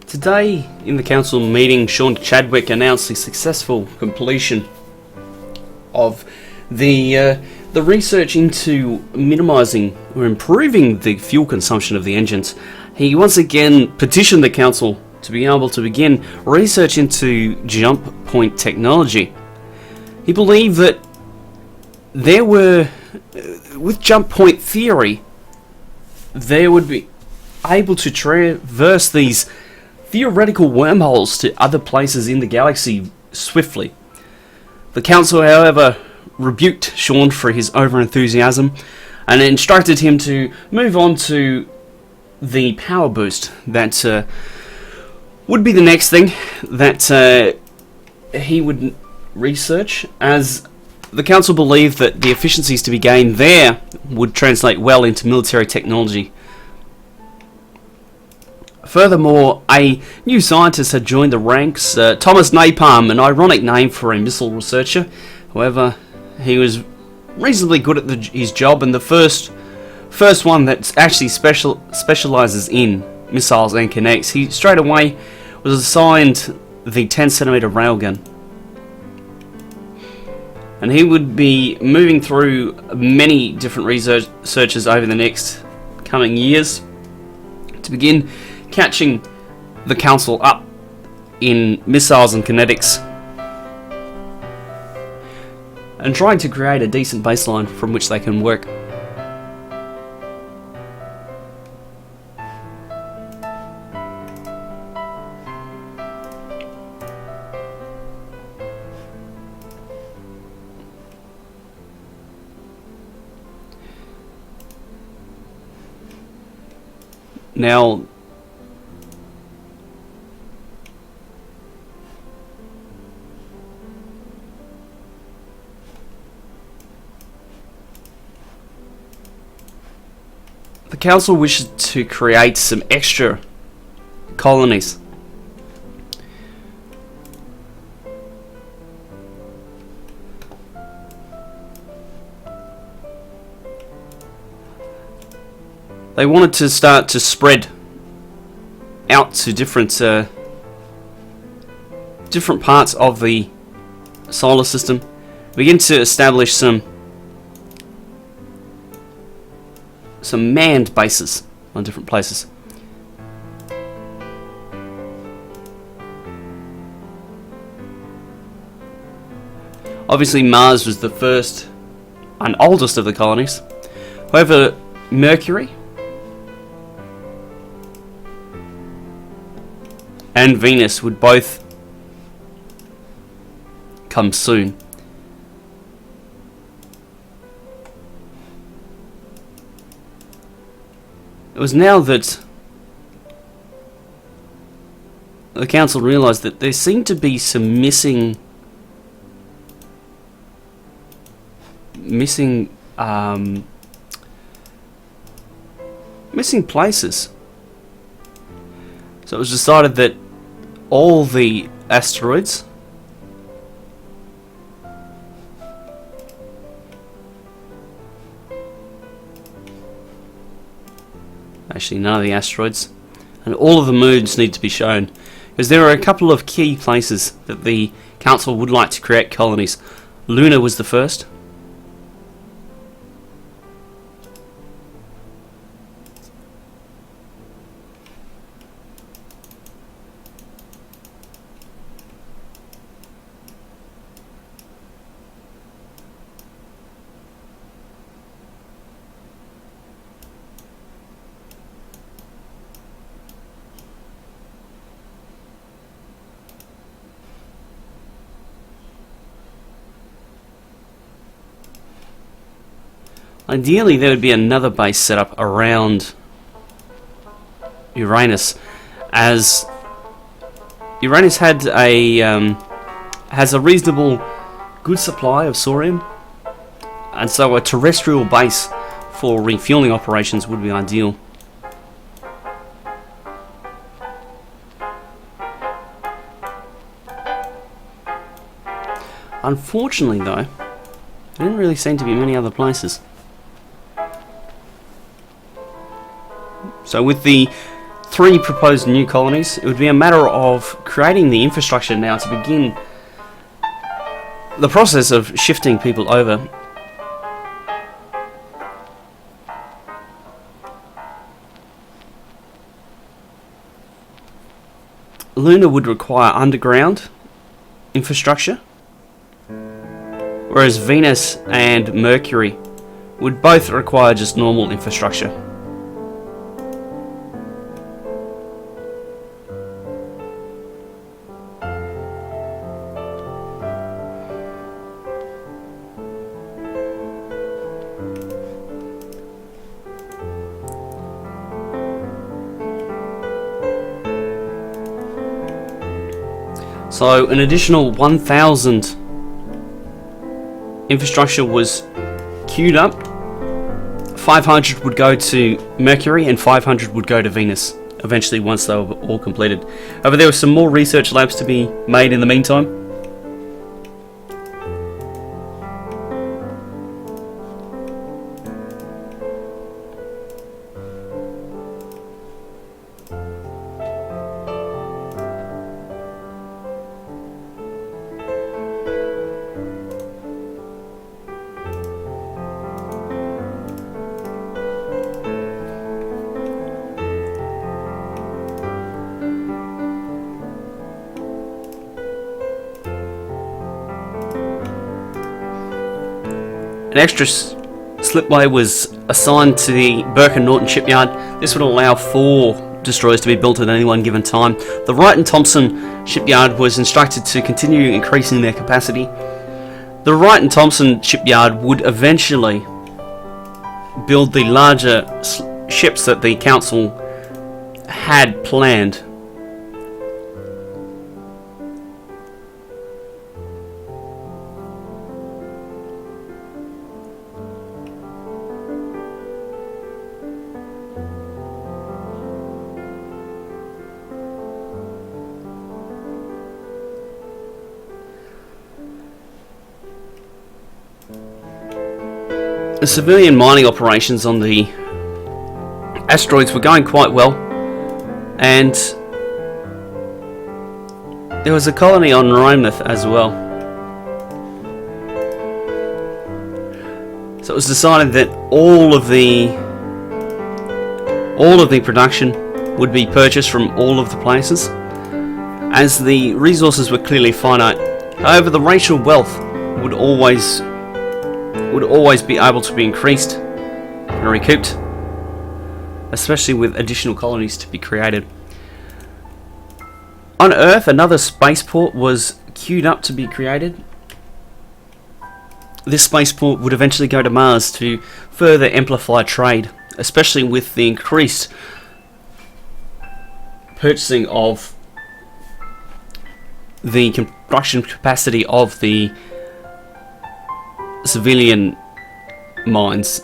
Today, in the council meeting, Sean Chadwick announced the successful completion of the research into minimising or improving the fuel consumption of the engines. He once again petitioned the council to be able to begin research into jump point technology. He believed that there were, with jump point theory, they would be able to traverse these theoretical wormholes to other places in the galaxy swiftly. The council, however, rebuked Sean for his over-enthusiasm and instructed him to move on to the power boost that would be the next thing that he would research, as the council believed that the efficiencies to be gained there would translate well into military technology. Furthermore, a new scientist had joined the ranks, Thomas Napalm, an ironic name for a missile researcher. However, he was reasonably good at his job, and the first one that actually specializes in missiles and kinetics. He straight away was assigned the 10cm railgun. And he would be moving through many different researches over the next coming years to begin catching the council up in missiles and kinetics and trying to create a decent baseline from which they can work. Now, the council wishes to create some extra colonies. They wanted to start to spread out to different parts of the solar system, begin to establish some manned bases on different places. Obviously, Mars was the first and oldest of the colonies. However, Mercury and Venus would both come soon. It was now that the council realised that there seemed to be some missing places. So it was decided that all the asteroids actually none of the asteroids and all of the moons need to be shown, because there are a couple of key places that the council would like to create colonies. Luna was the first. Ideally, there would be another base set up around Uranus, as Uranus has a reasonable good supply of thorium, and so a terrestrial base for refueling operations would be ideal. Unfortunately, though, there didn't really seem to be many other places. So with the 3 proposed new colonies. It would be a matter of creating the infrastructure now to begin the process of shifting people over. Luna would require underground infrastructure, whereas Venus and Mercury would both require just normal infrastructure. So an additional 1,000 infrastructure was queued up. 500 would go to Mercury and 500 would go to Venus, eventually once they were all completed. However, there were some more research labs to be made in the meantime. An extra slipway was assigned to the Burke and Norton shipyard. This would allow 4 destroyers to be built at any one given time. The Wright and Thompson shipyard was instructed to continue increasing their capacity. The Wright and Thompson shipyard would eventually build the larger ships that the council had planned. The civilian mining operations on the asteroids were going quite well, and there was a colony on Rhymneth as well. So it was decided that all of the production would be purchased from all of the places, as the resources were clearly finite. However, the racial wealth would always be able to be increased and recouped, especially with additional colonies to be created. On Earth, another spaceport was queued up to be created. This spaceport would eventually go to Mars to further amplify trade, especially with the increased purchasing of the production capacity of the civilian mines.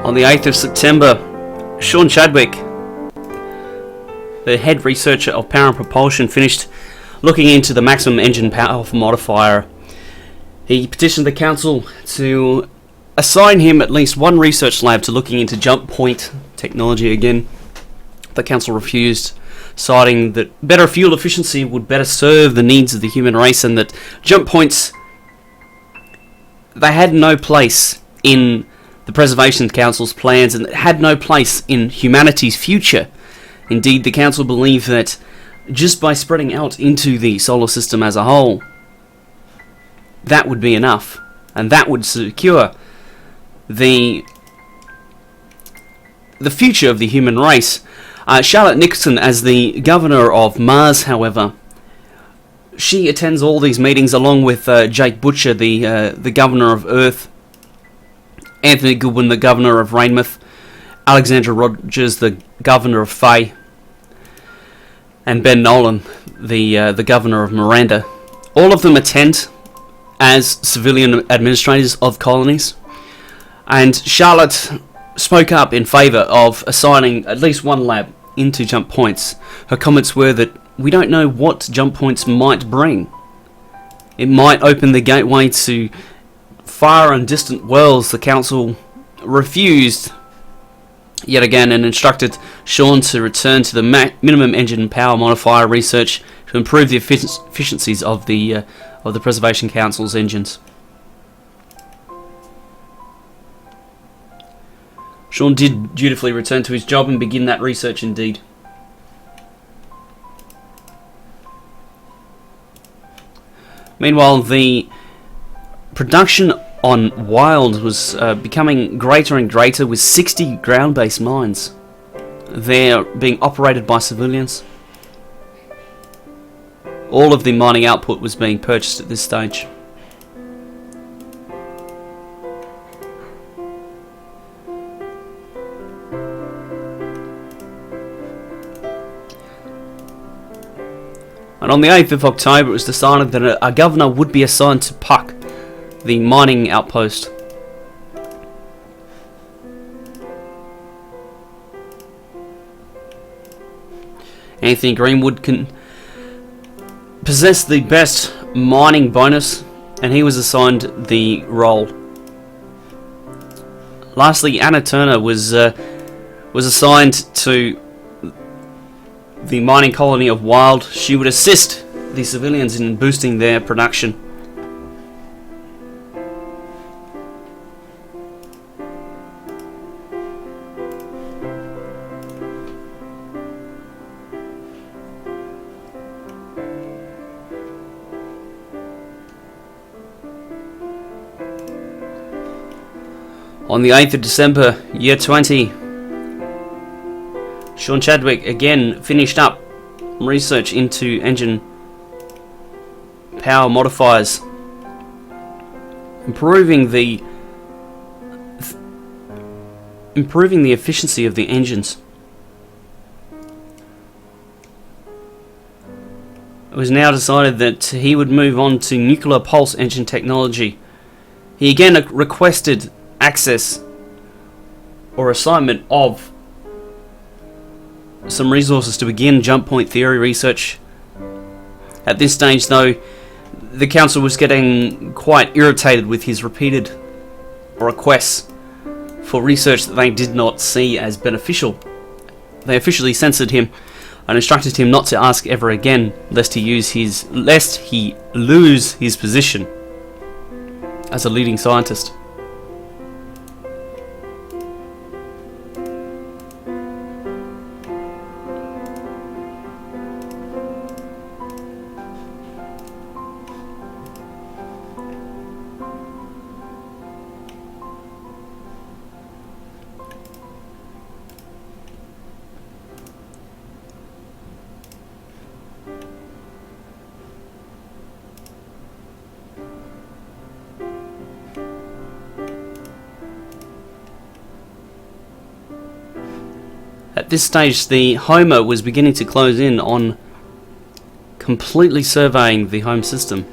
On the 8th of September, Sean Chadwick, the head researcher of Power and Propulsion, finished looking into the maximum engine power modifier He petitioned the council to assign him at least one research lab to looking into jump point technology again. The council refused, citing that better fuel efficiency would better serve the needs of the human race, and that jump points, they had no place in the Preservation Council's plans and had no place in humanity's future. Indeed, the council believed that just by spreading out into the solar system as a whole, that would be enough, and that would secure the future of the human race. Charlotte Nixon, as the governor of Mars, however, she attends all these meetings along with Jake Butcher, the governor of Earth, Anthony Goodwin, the governor of Rainmouth, Alexandra Rogers, the governor of Faye, and Ben Nolan, the governor of Miranda. All of them attend as civilian administrators of colonies, and Charlotte spoke up in favour of assigning at least one lab into jump points. Her comments were that we don't know what jump points might bring. It might open the gateway to far and distant worlds. The council refused yet again and instructed Sean to return to the minimum engine power modifier research to improve the efficiencies of the Preservation Council's engines. Sean did dutifully return to his job and begin that research indeed. Meanwhile, the production on Wild was becoming greater and greater, with 60 ground-based mines. They're being operated by civilians. All of the mining output was being purchased at this stage. And on the 8th of October, it was decided that a governor would be assigned to Puck, the mining outpost. Anthony Greenwood possessed the best mining bonus, and he was assigned the role. Lastly, Anna Turner was assigned to the mining colony of Wild. She would assist the civilians in boosting their production. On the 8th of December, year 20, Sean Chadwick again finished up research into engine power modifiers, improving the efficiency of the engines. It was now decided that he would move on to nuclear pulse engine technology. He again requested access or assignment of some resources to begin jump point theory research. At this stage, though, the council was getting quite irritated with his repeated requests for research that they did not see as beneficial. They officially censored him and instructed him not to ask ever again, lest he lose his position as a leading scientist. At this stage, the Homer was beginning to close in on completely surveying the home system.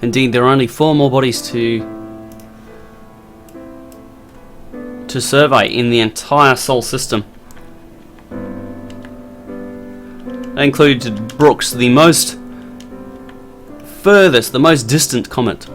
Indeed, there are only 4 more bodies to survey in the entire Sol system. They included Brooks, the most furthest, the most distant comet.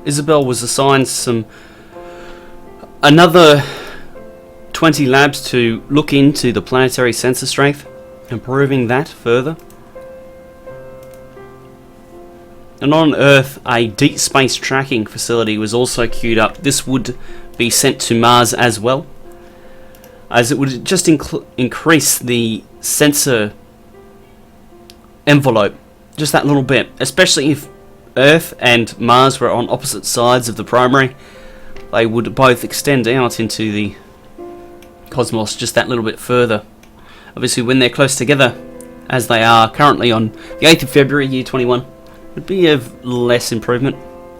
Isabel was assigned another 20 labs to look into the planetary sensor strength, improving that further. And on Earth, a deep space tracking facility was also queued up. This would be sent to Mars as well, as it would just increase the sensor envelope just that little bit, especially if Earth and Mars were on opposite sides of the primary. They would both extend out into the cosmos just that little bit further. Obviously, when they're close together, as they are currently on the 8th of February, year 21, would be of less improvement.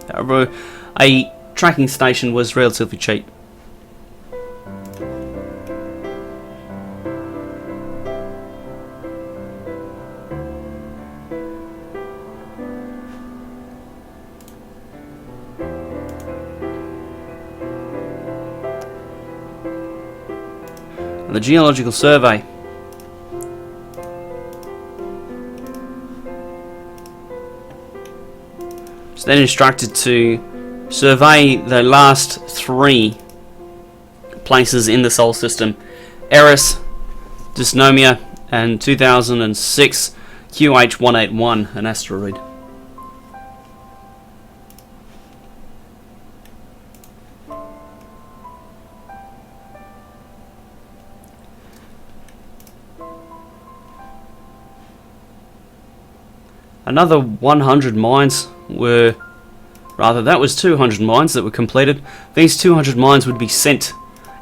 However, a tracking station was relatively cheap. The Geological Survey. Was then instructed to survey the last 3 places in the Solar System: Eris, Dysnomia, and 2006 QH181, an asteroid. Another 100 mines were, rather that was 200 mines that were completed. These 200 mines would be sent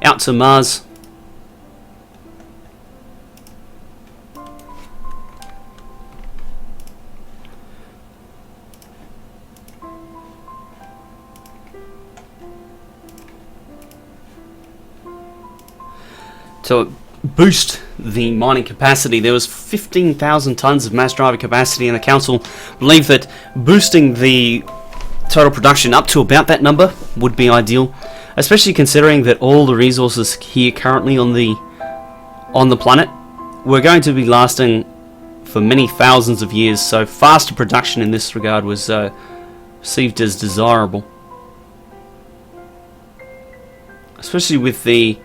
out to Mars. To boost the mining capacity, there was 15,000 tons of mass driver capacity, and the council believed that boosting the total production up to about that number would be ideal, especially considering that all the resources here currently on the planet were going to be lasting for many thousands of years, so faster production in this regard was perceived as desirable, especially with the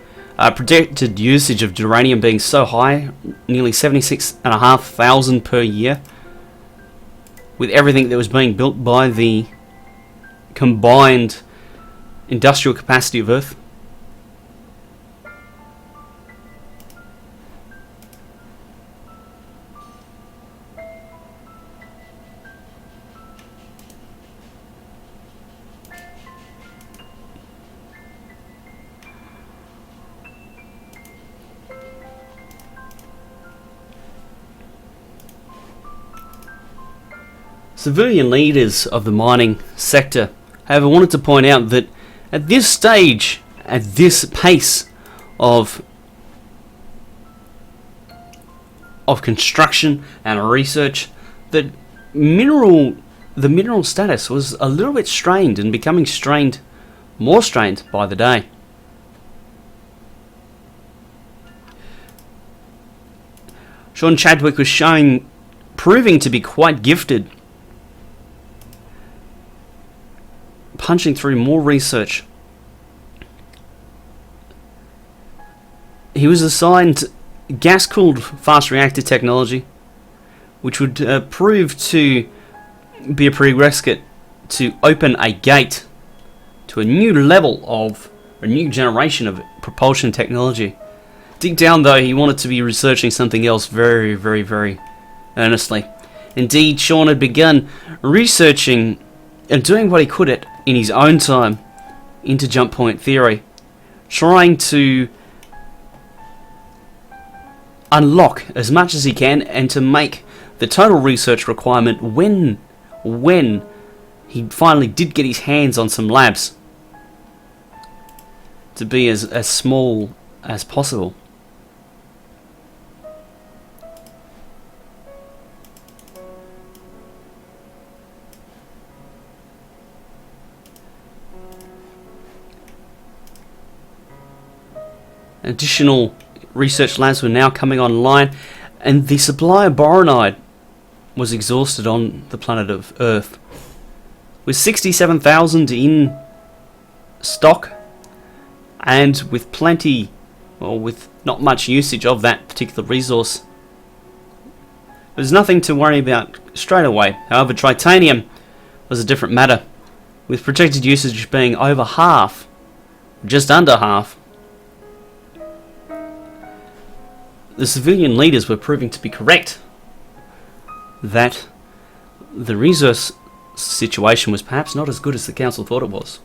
projected usage of uranium being so high, nearly 76,500 per year, with everything that was being built by the combined industrial capacity of Earth. Civilian leaders of the mining sector, however, wanted to point out that at this stage, at this pace of construction and research, that the mineral status was a little bit strained and becoming more strained by the day. Sean Chadwick was proving to be quite gifted, punching through more research. He was assigned gas-cooled fast reactor technology, which would prove to be a prerequisite to open a gate to a new level of a new generation of propulsion technology. Deep down, though, he wanted to be researching something else very, very, very earnestly. Indeed, Sean had begun researching and doing what he could in his own time into jump point theory, trying to unlock as much as he can and to make the total research requirement when he finally did get his hands on some labs to be as small as possible. Additional research labs were now coming online, and the supply of boronite was exhausted on the planet of Earth. With 67,000 in stock, and with plenty, or with not much usage of that particular resource, there's nothing to worry about straight away. However, titanium was a different matter, with projected usage being over half, just under half. The civilian leaders were proving to be correct that the resource situation was perhaps not as good as the council thought it was.